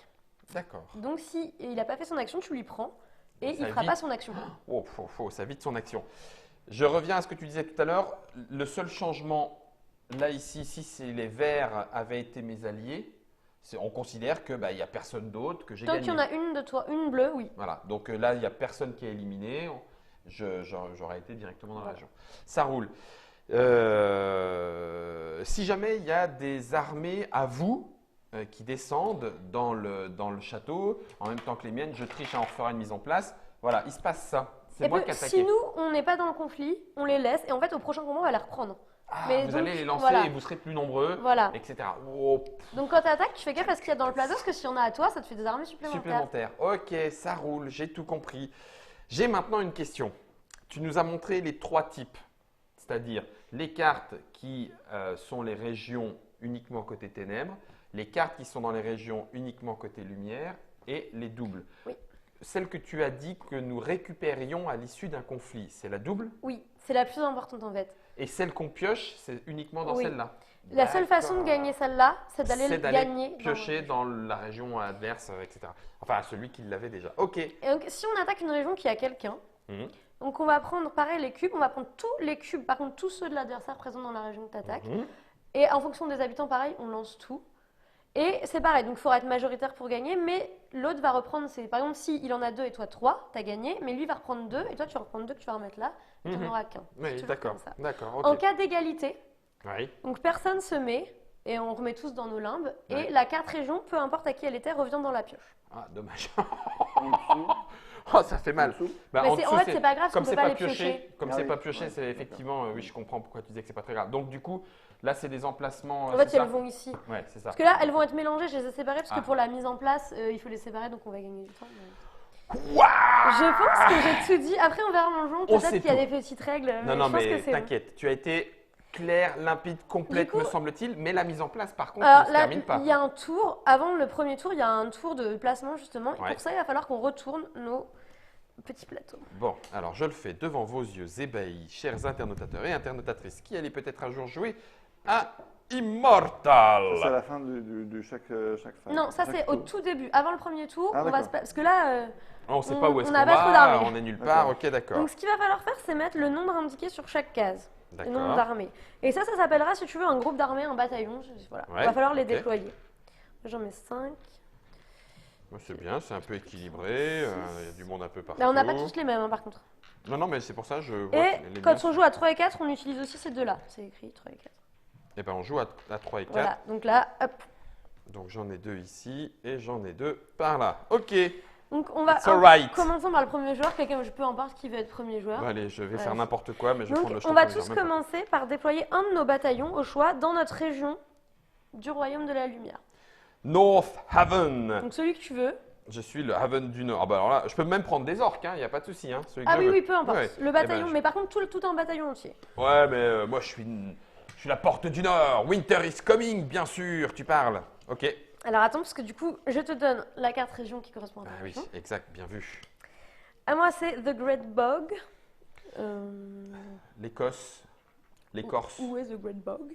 D'accord. Donc si il n'a pas fait son action, tu lui prends et Ça il ne fera vide. pas son action. Oh, ça vite son action. Je reviens à ce que tu disais tout à l'heure. Le seul changement, là, ici, si les verts avaient été mes alliés, on considère que il n'y a personne d'autre, que j'ai Tant gagné. qu'il y en a une de toi, une bleue, oui. Voilà, donc là, il n'y a personne qui est éliminé. J'aurais été directement dans la Voilà. région. Ça roule. Si jamais il y a des armées à vous qui descendent dans le château, en même temps que les miennes, je triche, on refera une mise en place. Voilà, il se passe ça. C'est Et moi puis, qui attaque. si nous, on n'est pas dans le conflit, on les laisse et en fait, au prochain combat, on va les reprendre. Ah, mais vous donc, allez les lancer voilà. et vous serez plus nombreux, Voilà. etc. Oh, Donc quand tu attaques, tu fais gaffe à ce qu'il y a dans le plateau, parce que s'il y en a à toi, ça te fait des armées supplémentaires. supplémentaire. Ok, ça roule, j'ai tout compris. J'ai maintenant une question. Tu nous as montré les 3 types, c'est-à-dire les cartes qui sont les régions uniquement côté ténèbres, les cartes qui sont dans les régions uniquement côté lumière et les doubles. Oui. Celle que tu as dit que nous récupérions à l'issue d'un conflit, c'est la double? Oui, c'est la plus importante en fait. Et celle qu'on pioche, c'est uniquement dans Oui. celle-là? La seule façon de D'accord. gagner celle-là, c'est d'aller le gagner. piocher dans la région adverse, etc. Enfin, celui qui l'avait déjà. Ok. Et donc, si on attaque une région qui a quelqu'un, Mhm. Donc on va prendre pareil les cubes, on va prendre tous les cubes, par contre tous ceux de l'adversaire présents dans la région que tu attaques. Et en fonction des habitants, pareil, on lance tout. Et c'est pareil, donc il faudra être majoritaire pour gagner, mais l'autre va reprendre, par exemple, s'il en a 2 et toi 3, tu as gagné, mais lui va reprendre 2 et toi tu vas reprendre 2 que tu vas remettre là, et tu n'en auras qu'un. Oui, d'accord. D'accord, En ok. cas d'égalité, Oui. donc personne se met, et on remet tous dans nos limbes, Ouais. et la carte région, peu importe à qui elle était, revient dans la pioche. Ah, dommage. En dessous, Oh, ça fait en mal. dessous. Bah, Mais en en dessous, fait, c'est pas grave, comme parce qu'on c'est peut pas pas les pioché, piocher. comme Ah c'est oui, pas pioché, ouais, c'est d'accord. effectivement, oui, je comprends pourquoi tu disais que c'est pas très grave. Donc du coup, là, c'est des emplacements. En c'est fait, ça elles vont ici. Ouais, c'est ça. Parce que là, elles vont être mélangées, je les ai séparées, parce Ah. que pour la mise en place, il faut les séparer, donc on va gagner du temps. Waouh. Je pense que j'ai tout dit. Après, on verra en jouant. On sait Peut-être qu'il y a tout. des petites règles. Non, mais non, je pense que mais c'est bon. t'inquiète, tu as été clair, limpide, complète, Du coup- me semble-t-il, mais la mise en place, par contre, Alors ne se là, termine pas. il y a un tour. Avant le premier tour, il y a un tour de placement, justement. Et Ouais. pour ça, il va falloir qu'on retourne nos petits plateaux. Bon, alors je le fais devant vos yeux ébahis, chers internautateurs et internautatrices, qui allez peut-être un jour jouer à Immortal. Ça, c'est à la fin de chaque phase. Non, ça, chaque c'est au tour. tout début. Avant le premier tour, Ah, on va d'accord. se... Parce que là... On ne sait On- pas où est-ce on qu'on n'a pas trop va, d'armées. on est nulle part, ok, d'accord. Donc, ce qu'il va falloir faire, c'est mettre le nombre indiqué sur chaque case. Le nombre D'accord. d'armées. Et ça s'appellera, si tu veux, un groupe d'armées, un bataillon. Voilà. Ouais, Il va falloir les ok. déployer. J'en mets 5. Moi, c'est bien, c'est un peu équilibré, il y a du monde un peu partout. Là, on n'a pas tous les mêmes, hein, par contre. Non, non, mais c'est pour ça que je vois Et que les quand miens on joue à 3 et 4, on utilise aussi ces deux-là. C'est écrit 3 et 4. Eh ben, on joue à 3 et 4. Voilà, donc là, hop. Donc j'en ai 2 ici et j'en ai 2 par là. Ok. Donc on va It's alright. commençons par le premier joueur. Quelqu'un, peu importe qui veut être premier joueur. Bon, allez, je vais Ouais. faire n'importe quoi, mais je vais Donc prendre le on jeton va premier, tous même pas. commencer par déployer un de nos bataillons au choix dans notre région du Royaume de la Lumière. North Haven. Donc celui que tu veux. Je suis le Haven du Nord. Ah bah alors là, je peux même prendre des orques, il n'y a pas de souci. Hein, celui que Ah je oui, veux. oui, peu importe. Ouais. Le Eh ben, bataillon, mais par contre tout un bataillon entier. Ouais, mais moi je suis la porte du Nord. Winter is coming, bien sûr, tu parles. Ok. Alors attends, parce que du coup, je te donne la carte région qui correspond à ta Ah oui, région. exact, bien vu. À moi, c'est The Great Bog. L'Écosse, l'Écorce. Où est The Great Bog?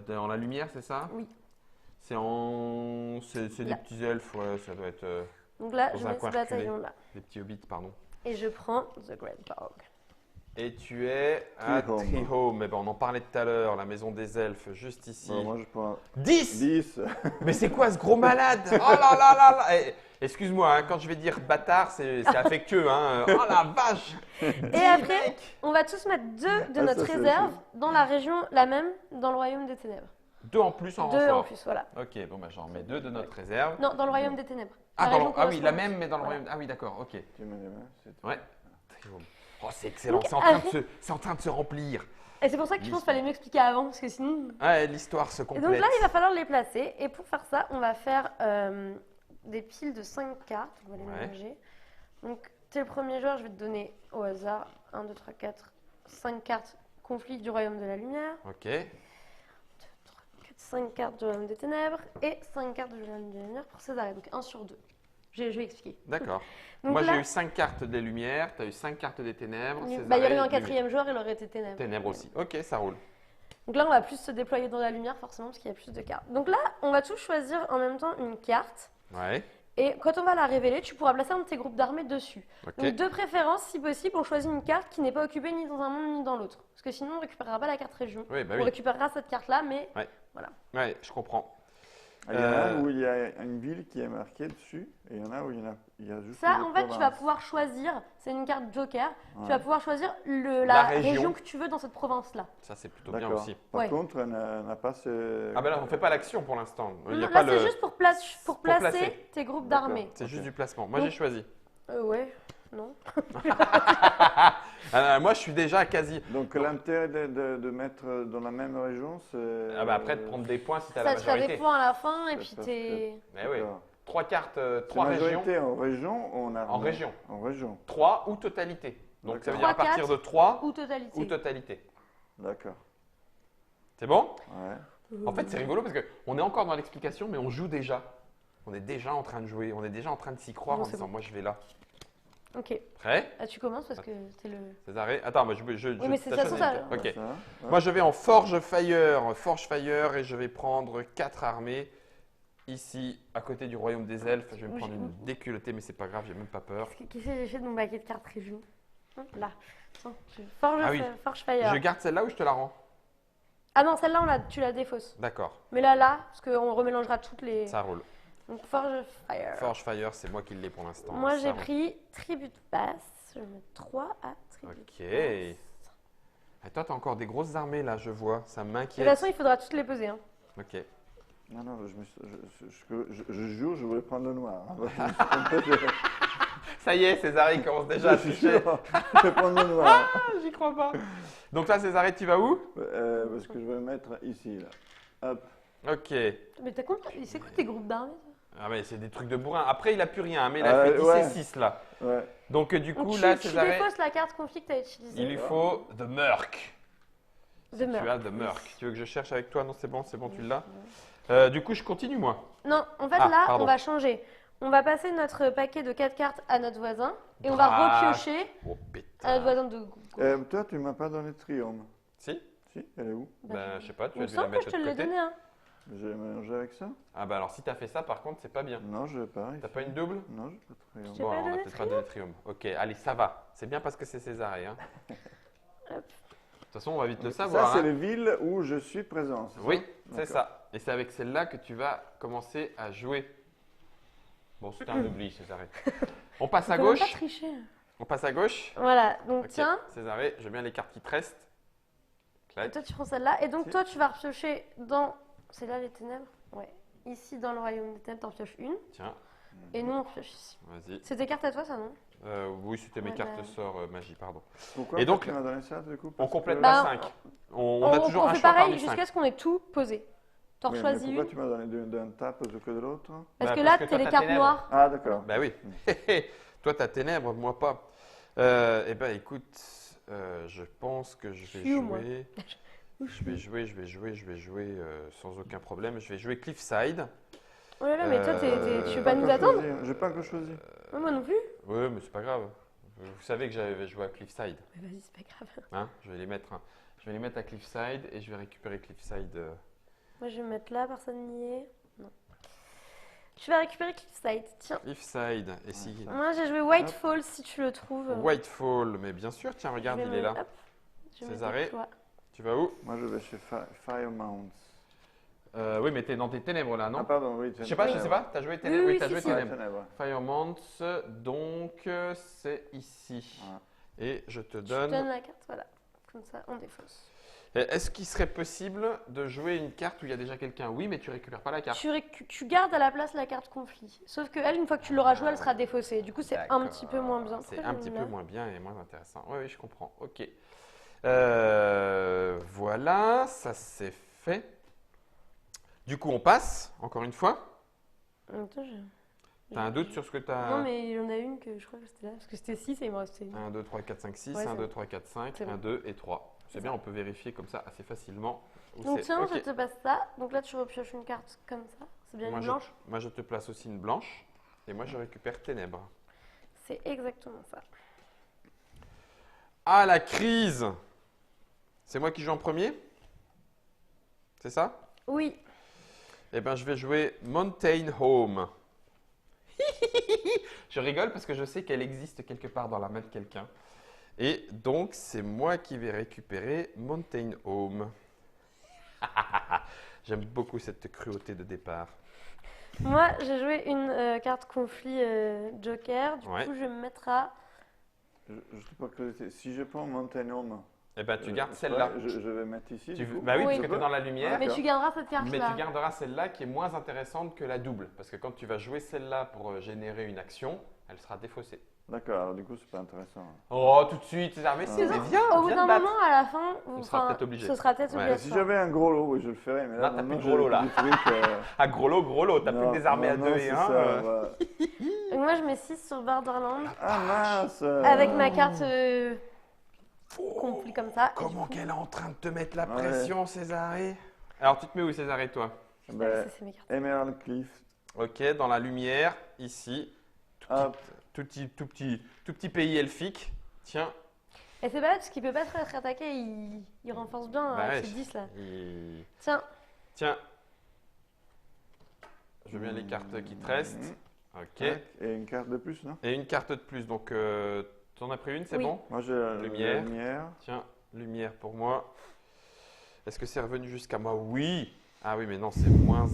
Dans la lumière, c'est ça? Oui. C'est des Là. petits elfes, ouais, ça doit être Donc là, Dans je un mets ce coin reculé. bataillon-là. des petits hobbits, pardon. Et je prends The Great Bog. Et tu es à Treehome. Treehome. Eh ben, on en parlait tout à l'heure, la maison des elfes, juste ici. Bon, moi, je prends 10. 10. Mais c'est quoi ce gros malade? Oh là là là là. Eh, excuse-moi, hein, quand je vais dire bâtard, c'est affectueux. Hein. Oh la vache. Et après, on va tous mettre 2 de Ah, notre ça, c'est réserve dans la région, la même, dans le Royaume des Ténèbres. 2 en plus en 2 en renfort. plus, voilà. Ok, bon, bah, j'en mets 2 de notre réserve. Non, dans le Royaume des Ténèbres. Ah, La dans le- région ah oui, la correspondante. même, mais dans le Voilà. royaume. Ah oui, d'accord, ok. Tu mets les mains, c'est tout. Ouais. Treehome. Oh, c'est excellent, Donc, c'est en train de se remplir. Et c'est pour ça que je pense qu'il fallait m'expliquer avant, parce que sinon... Ouais, l'histoire se Et complète. donc là, il va falloir les placer. Et pour faire ça, on va faire des piles de 5 cartes. On va les Ouais. mélanger. Donc, tu es le premier joueur, je vais te donner au hasard 1, 2, 3, 4, 5 cartes conflit du Royaume de la Lumière, Ok. 5 cartes du Royaume des Ténèbres et 5 cartes du Royaume de la Lumière pour Césarée. Donc 1 sur 2. Je vais expliquer. D'accord. Donc Moi, là, j'ai eu 5 cartes des Lumières, tu as eu 5 cartes des Ténèbres. il y Césarée, aurait eu un Lumière. quatrième joueur, il aurait été Ténèbres. Ténèbres aussi. Ok, ça roule. Donc là, on va plus se déployer dans la lumière, forcément, parce qu'il y a plus de cartes. Donc là, on va tous choisir en même temps une carte. Ouais. Et quand on va la révéler, tu pourras placer un de tes groupes d'armées dessus. Ok. Donc de préférence, si possible, on choisit une carte qui n'est pas occupée ni dans un monde ni dans l'autre. Parce que sinon, on ne récupérera pas la carte région. Oui, bah On oui. récupérera cette carte-là, mais Ouais, je comprends. Ah, il y en a où il y a une ville qui est marquée dessus, et il y en a où il y a juste ça, les en fait, tu vas provinces. pouvoir choisir, c'est une carte joker, Ouais. tu vas pouvoir choisir la La région. région que tu veux dans cette province-là. Ça, c'est plutôt bien D'accord. aussi. Par Ouais. contre, on n'a pas ce... Ah ben là, on fait pas l'action pour l'instant. Il y a Non, pas là, le... c'est juste pour Pour placer placer. tes groupes D'accord. d'armées. C'est Ok. juste du placement. Moi, Donc- j'ai choisi. Ouais, non. Moi, je suis déjà quasi... Donc l'intérêt de mettre dans la même région, c'est... Ah bah après, de prendre des points si tu as la Ça te fait des majorité. points à la fin, et Ça puis fait t'es... Eh oui. D'accord. 3 cartes, C'est 3 régions. majorité en région ou en armée? En région. En région, 3 ou totalité. Donc ça veut dire à 3, partir 4 de 3 Ou totalité. ou totalité. d'accord. C'est bon? Ouais. En fait, c'est rigolo parce qu'on est encore dans l'explication, mais on joue déjà. On est déjà en train de jouer, on est déjà en train de s'y croire Bon, en c'est disant, bon. moi je vais là. Ok. Prêt? Ah, tu commences parce que c'est le... Césarée? Attends, moi Oui, mais c'est t'as ça, choisi ça. déjà. Ok. Ça, ouais. Moi je vais en Forge Fire et je vais prendre 4 armées ici à côté du royaume des elfes. Je vais me Oui, prendre je- une déculottée, mais c'est pas grave, j'ai même pas peur. Qu'est-ce que j'ai fait de mon paquet de cartes région? Là. Attends, Forge, Ah oui. Forge Fire. Je garde celle-là ou je te la rends? Ah non, celle-là, tu la défausses. D'accord, Mais là, parce qu'on remélangera toutes les. ça roule. Donc Forge Fire. Forge Fire, c'est moi qui l'ai pour l'instant. Moi, Ça j'ai roule. pris Tribute Basse. Je vais mettre 3 à Tribute Ok. Basse. Et toi, tu as encore des grosses armées là, je vois. Ça De toute m'inquiète. façon, il faudra toutes les peser. Hein. Ok. Non, je jure, je voulais prendre le noir. Je me suis trompé, Ça y est, Césarée commence déjà à je suis tricher. sûr, je vais prendre le noir. Ah, j'y crois pas. Donc là, Césarée, tu vas où? Parce que je vais le mettre ici, là. Hop. Ok. Mais t'as compris? C'est quoi tes groupes d'armées? Ah mais c'est des trucs de bourrin. Après, il a plus rien, mais il a Ah, fait 10 ouais. et 6 là. Ouais. Donc du coup, Donc, là, tu Césarée, défausses la carte conflit que t'as utilisée. il lui faut The Merc. De Tu meurtre. as The Merc. Tu veux que je cherche avec toi? Non, c'est bon, tu l'as. Du coup, je continue moi. Non, en fait, Ah, là, pardon. on va changer. On va passer notre paquet de 4 cartes à notre voisin et on va Ah. repiocher Oh à pétard. notre voisin de gauche. Toi, tu m'as pas donné de triome. Si? Si, elle est où? Ben, je sais pas, tu Il as me dû la semble que mettre je de te l'ai côté. donné. Hein. J'ai mélangé avec ça? Ah bah alors si t'as fait ça, par contre, c'est pas bien. Non, je l'ai pas. T'as pas une double? Non, j'ai pas de triome. J'ai Bon, pas alors, on va donné peut-être pas donner Triumph. Ok, allez, ça va. C'est bien parce que c'est Césarée. Hein. De Hop. toute façon, on va vite le Ça, savoir. c'est hein. les villes où je suis présent, c'est ça? Oui, c'est D'accord. ça. Et c'est avec celle-là que tu vas commencer à jouer. Bon, c'était un oubli, Césarée. On passe à Faut même pas gauche. tricher. On passe à gauche. Voilà, donc Ok, tiens, Césarée, je veux bien les cartes qui te restent. et Clac. toi tu prends celle-là. Et donc Si. toi tu vas repiocher dans. C'est là les ténèbres? Ouais. Ici dans le royaume des ténèbres, t'en pioches une. Tiens, Et nous on pioche ici. vas-y. C'est tes cartes à toi ça, non? Oui, c'était mes Ouais, cartes bah. sort magie, pardon. Pourquoi Et donc, tu m'as donné ça, du coup? On Parce complète que- pas Bah, 5. On a toujours on un fait choix pareil parmi 5. jusqu'à ce qu'on ait tout posé. T'en Oui, mais choisis pourquoi une. tu m'as donné d'un tap plutôt que de l'autre? Parce Bah, que parce là que t'as toi, les t'as cartes ténèbres. noires. Ah, d'accord. Bah oui. Toi, t'as ténèbres, moi pas. Eh ben, écoute, je pense que je vais suis où, moi jouer. Je vais jouer sans aucun problème. Je vais jouer Cliffside. Oh là là, mais toi tu veux pas nous Encore attendre? choisi. J'ai pas encore choisi. Ouais, moi non plus. Oui, mais c'est pas grave. Vous savez que j'avais joué à Cliffside. Mais vas-y, c'est pas grave. Hein, je vais les mettre. Hein. Je vais les mettre à Cliffside et je vais récupérer Cliffside. Moi je vais me mettre là, personne n'y est. Non. Je vais récupérer Cliffside, tiens. Cliffside. Et si. Moi j'ai joué Whitefall si tu le trouves. Whitefall. Mais bien sûr, tiens, regarde, Je vais il est me- là. hop, je vais Césarée. mettre toi. Tu vas où? Moi, je vais chez Firemounts. Oui, mais t'es dans tes ténèbres là, non? Ah, pardon, oui. Je sais pas. T'as joué ténèbres? Oui, Oui, t'as si, joué si. ténèbres. Ténèbres. Firemont, donc c'est ici. Voilà. Et je te Je te donne donne. la carte, voilà. Comme ça, on défausse. Est-ce qu'il serait possible de jouer une carte où il y a déjà quelqu'un? Oui, mais tu récupères pas la carte. Tu gardes à la place la carte conflit. Sauf que elle, une fois que tu l'auras jouée, elle sera défaussée. Du coup, c'est un D'accord. petit peu moins bien. C'est Pourquoi un j'ai petit mis peu là moins bien et moins intéressant. Oui, oui, je comprends. Ok. Voilà, ça c'est fait. Du coup, on passe, encore une fois. Attends, T'as un doute sur ce que t'as? Non, mais il y en a une que je crois que c'était là. Parce que c'était 6 et il me restait une. 1, 2, 3, 4, 5, 6, Ouais, 1, c'est 2, bon. 3, 4, 5, C'est 1, bon. 2 et 3. C'est bien, on peut vérifier comme ça assez facilement. où Donc c'est. tiens, Ok. je te passe ça. Donc là, tu repioches une carte comme ça. C'est bien Moi, une je, blanche. moi, je te place aussi une blanche. Et moi, je récupère Ténèbres. C'est exactement ça. Ah, la crise! C'est moi qui joue en premier? C'est ça? Oui. Eh bien, je vais jouer Mountain Home. Je rigole parce que je sais qu'elle existe quelque part dans la main de quelqu'un. Et donc, c'est moi qui vais récupérer Mountain Home. J'aime beaucoup cette cruauté de départ. Moi, j'ai joué une carte conflit Joker. Du Ouais. coup, je vais me mettre à. Je sais pas que si je prends Mountain Home, Eh bien, tu gardes c'est celle-là. vrai, je vais mettre ici. Tu du veux- coup. Bah oui, Oui. parce que tu es dans la lumière. Mais tu garderas cette Mais carte-là. tu garderas celle-là qui est moins intéressante que la double. Parce que quand tu vas jouer celle-là pour générer une action, elle sera défaussée. D'accord, alors du coup, c'est pas intéressant. Oh, tout de suite, César, mais C'est mais ça. viens, Au bout viens d'un te battre. moment, à la fin, On sera peut-être obligé. Ce sera peut-être Ouais. Si obligatoire. j'avais un gros lot, oui, je le ferais. Mais Là, là, t'as maintenant, plus de gros lot, là. j'ai des trucs, Ah, gros lot, t'as plus non, que des armées à non, 2 non, et c'est 1. ça, voilà. Donc moi, je mets 6 sur Borderland. Ah mince Avec ma carte conflit comme ça. et Comment du coup, qu'elle est en train de te mettre la Ouais. pression, Césarée? Alors, tu te mets où, Césarée, toi? Ben, ça, c'est mes cartes. Emerald Cliff. Ok, dans la lumière, ici. Hop. Tout petit pays elfique. Tiens. Et c'est pas bête parce qu'il peut pas trop être attaqué, il renforce bien Bah avec ouais. ses 10 là. Et- Tiens, Tiens. Je veux bien les cartes qui te restent. Ok. Tac, et une carte de plus, non? Et une carte de plus. Donc, Tu en as pris une, c'est Oui. bon? Moi, j'ai la Lumière. lumière. Tiens, lumière pour moi. Est-ce que c'est revenu jusqu'à moi? Oui. Ah oui, mais non, c'est moins.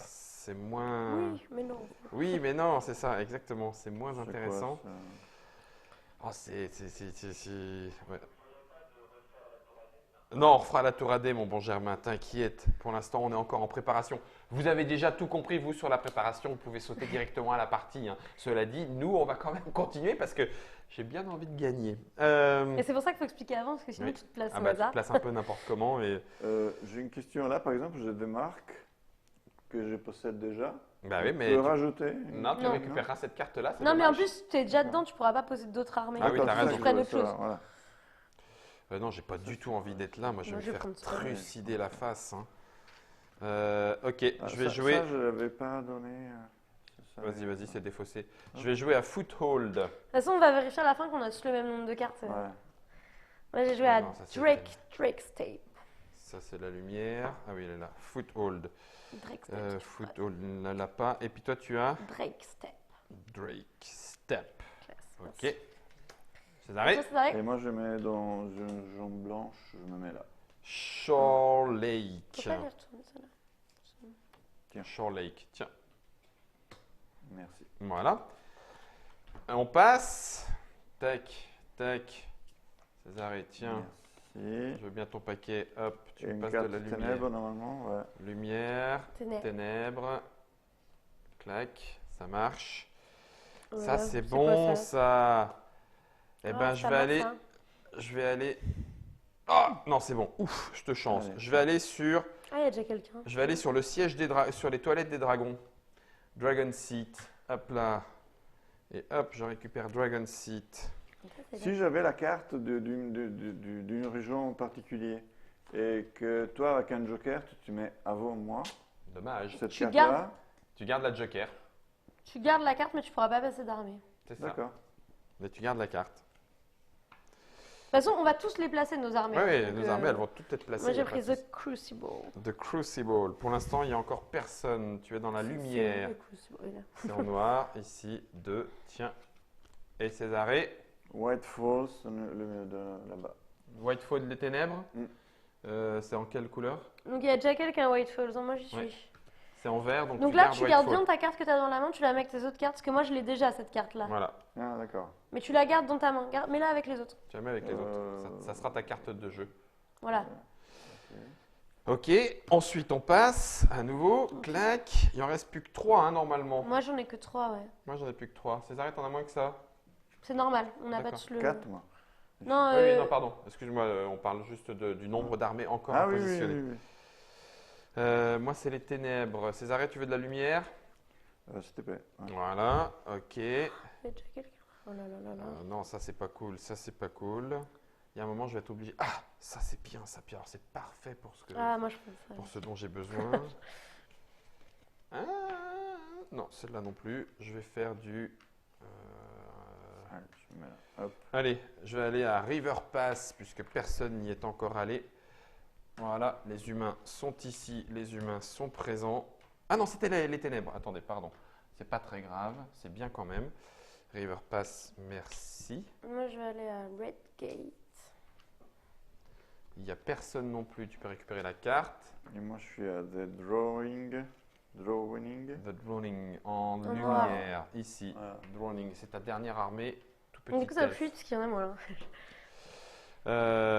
C'est moins. Oui, mais non. Oui, mais non, c'est ça, exactement. C'est moins C'est quoi, intéressant. ça? Oh, ouais. Non, on refera la tour AD, mon bon Germain, t'inquiète. Pour l'instant, on est encore en préparation. Vous avez déjà tout compris, vous, sur la préparation. Vous pouvez sauter directement à la partie, hein. Cela dit, nous, on va quand même continuer parce que j'ai bien envie de gagner. Et c'est pour ça qu'il faut expliquer avant, parce que sinon Oui. tu te places Ah au bah, tu te hasard. places un peu n'importe comment. Et... J'ai une question là, par exemple, j'ai des marques que je possède déjà. Bah oui, On mais peut tu- rajouter. non, tu Non. récupéreras cette carte-là. c'est Non, mais en dommage. plus, tu es déjà dedans, tu pourras pas poser d'autres armées. Ah oui, D'accord, t'as c'est raison. ça Tu que prennes je autre voulais chose. savoir, voilà. Non, j'ai pas du tout envie d'être là. Moi, je Moi, vais je me vais faire prendre ça. trucider la face, hein. Ok, Ah, je vais ça, jouer. Ça, je l'avais pas donné. C'est ça. Vas-y, c'est défaussé. Je vais jouer à Foothold. De toute façon, on va vérifier à la fin qu'on a tous le même nombre de cartes. Ouais. Moi, j'ai joué Ah à non, ça, c'est Drake's Tape. Ça, c'est la lumière. Ah oui, elle est là. Foothold. Drake's Tape. Foothold, ne l'a pas. Et puis toi, tu as Drake's Tape. Drake Step. Classe. Ok. Césaré. Ça, c'est vrai. Et moi, je mets dans une jambe blanche, je me mets là. Shore Lake. Pourquoi elle est retournée, celle-là? Shore Lake. Tiens, Merci. voilà. On passe. Tac, tac. Césaré, tiens. Merci. Je veux bien ton paquet. Hop, tu Et me une passes carte de la lumière. ténèbres, normalement, ouais. Lumière, Ténèbres. ténèbres. Clac, ça marche. Ça, Voilà. c'est quoi, bon, ça. Eh Ah, ben, ça marche, ça. je vais aller. Ah, non, c'est bon. Ouf, je te chance. Allez. Je vais aller sur Ah, il y a déjà quelqu'un. Je vais aller sur le siège sur les toilettes des dragons. Dragon Seat. Hop là. Et hop, je récupère Dragon Seat. Ça, c'est Si bien. j'avais la carte d'une région en particulier et que toi, avec un joker, tu mets avant moi, Dommage. cette Tu carte-là, Tu gardes la joker. Tu gardes la carte, mais tu pourras pas passer d'armée. C'est ça. d'accord. Mais tu gardes la carte. De toute façon, on va tous les placer, nos armées. Oui, Donc, nos armées, elles vont toutes être placées. Moi, y j'ai a pas pris de souci. The Crucible. The Crucible. Pour l'instant, il n'y a encore personne. Tu es dans la lumière. The Crucible, oui, là. C'est en noir. Ici, 2. Tiens. Et Césaré. White Falls, là-bas. Whitefall des ténèbres. Mm. C'est en quelle couleur? Donc, il y a déjà quelqu'un, White Falls. Moi, j'y suis. Ouais. C'est en vert. Donc, Donc tu là, gardes tu gardes Whitefall. bien ta carte que tu as dans la main, tu la mets avec tes autres cartes, parce que moi, je l'ai déjà, cette carte-là. Voilà. Ah, d'accord. Mais tu la gardes dans ta main. Mets-la avec les autres. Tu la mets avec les autres. Euh, Ça sera ta carte de jeu. Voilà. Ok, ensuite on passe à nouveau, clac, il en reste plus que 3 hein, normalement. Moi, j'en ai que 3, ouais. Moi j'en ai plus que 3. César, t'en as moins que ça? C'est normal, on n'a pas D'accord. tous le. 4, moi. Non, Oui, oui, non, pardon, excuse-moi, on parle juste du nombre d'armées encore Ah à oui, oui, positionner. oui, oui. Moi c'est les ténèbres. César, tu veux de la lumière? S'il te plaît. Ouais. Voilà, ok. Il y a déjà quelqu'un. Oh là là là là. Non, ça c'est pas cool, ça c'est pas cool. Il y a un moment je vais être obligé. Ah, ça c'est bien, ça Pierre, alors c'est parfait pour Ah, moi, je fais ça. pour ce dont j'ai besoin. Ah, non, celle-là non plus. Je vais faire du. Allez, je mets là. Hop. Allez, je vais aller à River Pass puisque personne n'y est encore allé. Voilà, les humains sont ici, les humains sont présents. Ah non, c'était les ténèbres. Attendez, pardon. C'est pas très grave, c'est bien quand même. River Pass, merci. Moi, je vais aller à Red Gate. Il n'y a personne non plus, tu peux récupérer la carte. Et moi, je suis à The Drawing. The Drawing en noir. lumière, ici. Voilà. Drawing, c'est ta dernière armée. Tout petit Donc, du coup, ça elfe. fuit parce qu'il y en a moins.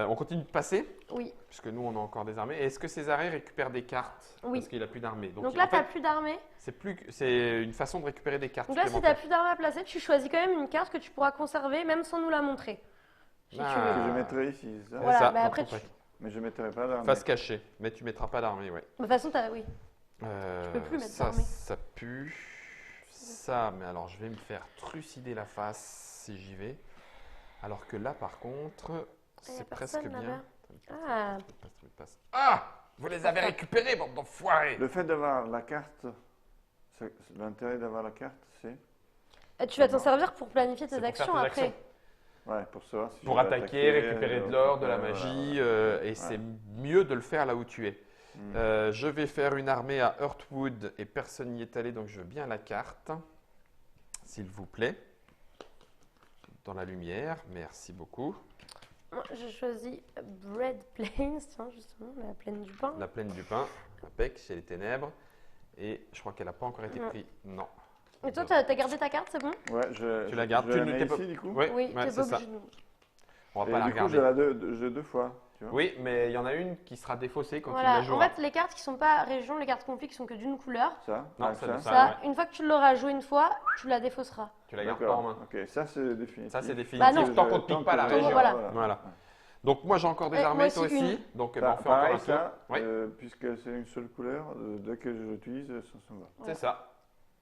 On continue de passer, Oui. puisque nous on a encore des armées. Et est-ce que Césaré récupère des cartes? Oui. Parce qu'il n'a plus d'armée. Donc en là, tu n'as fait, plus d'armée. c'est une façon de récupérer des cartes Donc là, si tu n'as supplémentaires. plus d'armée à placer, tu choisis quand même une carte que tu pourras conserver, même sans nous la montrer. Si tu Ah. veux. Que je mettrai ici, c'est ça. Voilà, ça, bah dans après, ton paquet. Mais je ne mettrai pas d'armée. Face cachée, mais tu mettras pas d'armée, ouais. De toute façon, oui. peux plus mettre ça, d'armée. ça pue. Ça, mais alors je vais me faire trucider la face si j'y vais. Alors que là, par contre, y a c'est personne presque bien. là-bas. Ah. Ah, vous les avez récupérés, bande d'enfoirés. Le fait d'avoir la carte, l'intérêt d'avoir la carte, c'est Tu vas t'en servir pour planifier C'est tes pour actions faire tes après. actions. ouais, pour savoir si Pour je vais attaquer, récupérer de l'or, de la voilà, magie, voilà. et c'est mieux de le faire là où tu es. Je vais faire une armée à Heartwood et personne n'y est allé, donc je veux bien la carte, s'il vous plaît. dans la lumière. Merci beaucoup. Moi, je choisis Bread Plains, tiens, justement, la plaine du pain. La plaine du pain, impec, chez les ténèbres. Et je crois qu'elle n'a pas encore été Non. prise. Non. Et toi, t'as gardé ta carte, c'est bon? Ouais, Tu la gardes, je tu la ne mets t'es pas- ici, du coup. Oui, Oui, ouais, t'es c'est pas ça. obligé de... On va Et pas la du coup, regarder. j'ai deux fois. Tu vois. Oui, mais il y en a une qui sera défaussée quand Voilà, il la en jouera. fait, les cartes qui sont pas région, les cartes conflits qui sont que d'une couleur, Ça. Non, ah, ça- ça, une fois que tu l'auras joué une fois, tu la défausseras. Tu la gardes pas en D'accord. main. Ok, ça c'est définitif. Ça, c'est Bah définitif non. tant qu'on ne pique pas la que- région. Voilà. Voilà. Donc, moi, j'ai encore des Et armées, moi toi aussi, aussi. une. Donc, eh ben, on fait encore Pareil, un tour. ça, Oui, puisque c'est une seule couleur, dès que je l'utilise, ça s'en va. c'est ça.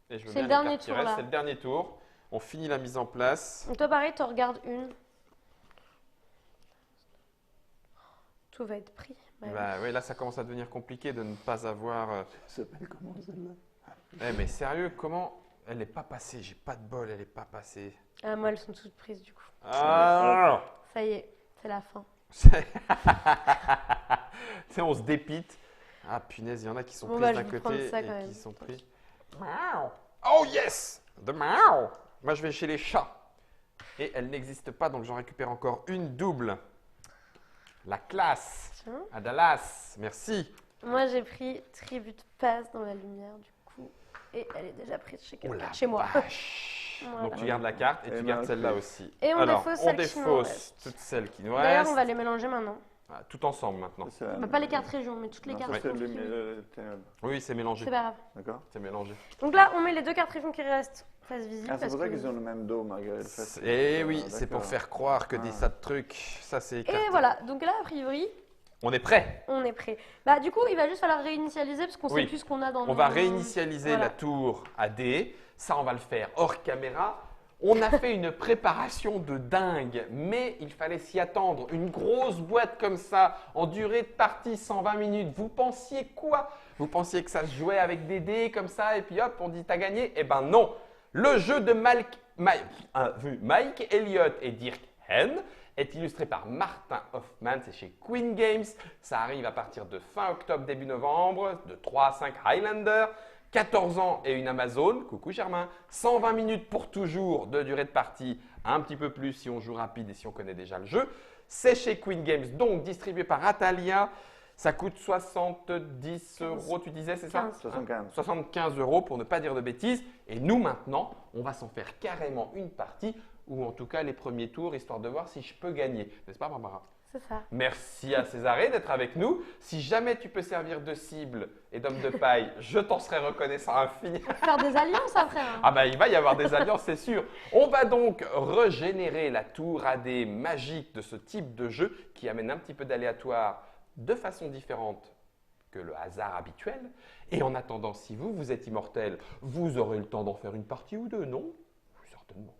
Et je veux C'est bien le les dernier cartes qui tour, restent. là. C'est le dernier tour. On finit la mise en place. Donc toi, pareil, tu regardes une. Tout va être pris. Bah, Bah, oui, là, ça commence à devenir compliqué de ne pas avoir. Ça s'appelle comment celle-là? Eh, mais sérieux, comment. Elle n'est pas passée. J'ai pas de bol, elle n'est pas passée. Ah, moi, elles sont toutes prises, du coup. Ah Ça y est, c'est la fin. Tu sais, on se dépite. Ah, punaise, il y en a qui sont Bon, prises bah, je d'un vais prendre côté ça et quand même. qui sont pris. Oh yes! The meow! Moi, je vais chez les chats. Et elle n'existe pas, donc j'en récupère encore une double. La classe. Tiens. À Dallas. Merci. Moi, j'ai pris Tribute Pass dans la lumière, du coup. Et elle est déjà prise chez Oh quelqu'un, la chez moi. vache. Voilà. Donc, tu gardes la carte et Et tu ben, gardes ok. celle-là aussi. Et on Alors, défausse on celles qui nous défausse restent. toutes celles qui nous D'ailleurs, restent. on va les mélanger maintenant. Ah, tout ensemble maintenant. Ça, c'est Bah, pas les cartes régions, mais toutes les non, cartes ça, c'est conflits. le ténèbres. Oui, c'est mélangé. C'est pas grave. D'accord. C'est mélangé. Donc là, on met les deux cartes régions qui restent face visible. Ah, c'est parce pour ça que- qu'ils ont le même dos malgré le fait. Eh que- oui, ah, c'est pour d'accord. faire croire que des Ah. tas de trucs. Ça, c'est Et éclaté. voilà, donc là, a priori, On est prêt. on est prêt. Bah, du coup, il va juste falloir réinitialiser parce qu'on Oui. sait plus ce qu'on a dans On va nos- réinitialiser Voilà. la tour AD. Ça, on va le faire hors caméra. On a fait une préparation de dingue, mais il fallait s'y attendre. Une grosse boîte comme ça, en durée de partie 120 minutes. Vous pensiez quoi? Vous pensiez que ça se jouait avec des dés comme ça et puis hop, on dit t'as gagné? Eh ben non. Le jeu de Mike Elliott et Dirk Henn est illustré par Martin Hoffman, c'est chez Queen Games. Ça arrive à partir de fin octobre, début novembre, de 3 à 5 Highlander, 14 ans et une Amazon. Coucou Germain. 120 minutes pour toujours de durée de partie, un petit peu plus si on joue rapide et si on connaît déjà le jeu. C'est chez Queen Games, donc distribué par Atalia. Ça coûte 70 €, tu disais, c'est ça? 15. 75. 75 € pour ne pas dire de bêtises. Et nous, maintenant, on va s'en faire carrément une partie, ou en tout cas les premiers tours, histoire de voir si je peux gagner. N'est-ce pas, Barbara? C'est ça. Merci à Césarée d'être avec nous. Si jamais tu peux servir de cible et d'homme de paille, je t'en serai reconnaissant infiniment. Faire des alliances après. Hein. Ah bah il va y avoir des alliances, c'est sûr. On va donc régénérer la tour AD magique de ce type de jeu qui amène un petit peu d'aléatoire de façon différente que le hasard habituel. Et en attendant, si vous êtes immortel, vous aurez le temps d'en faire une partie ou deux, non? Certainement.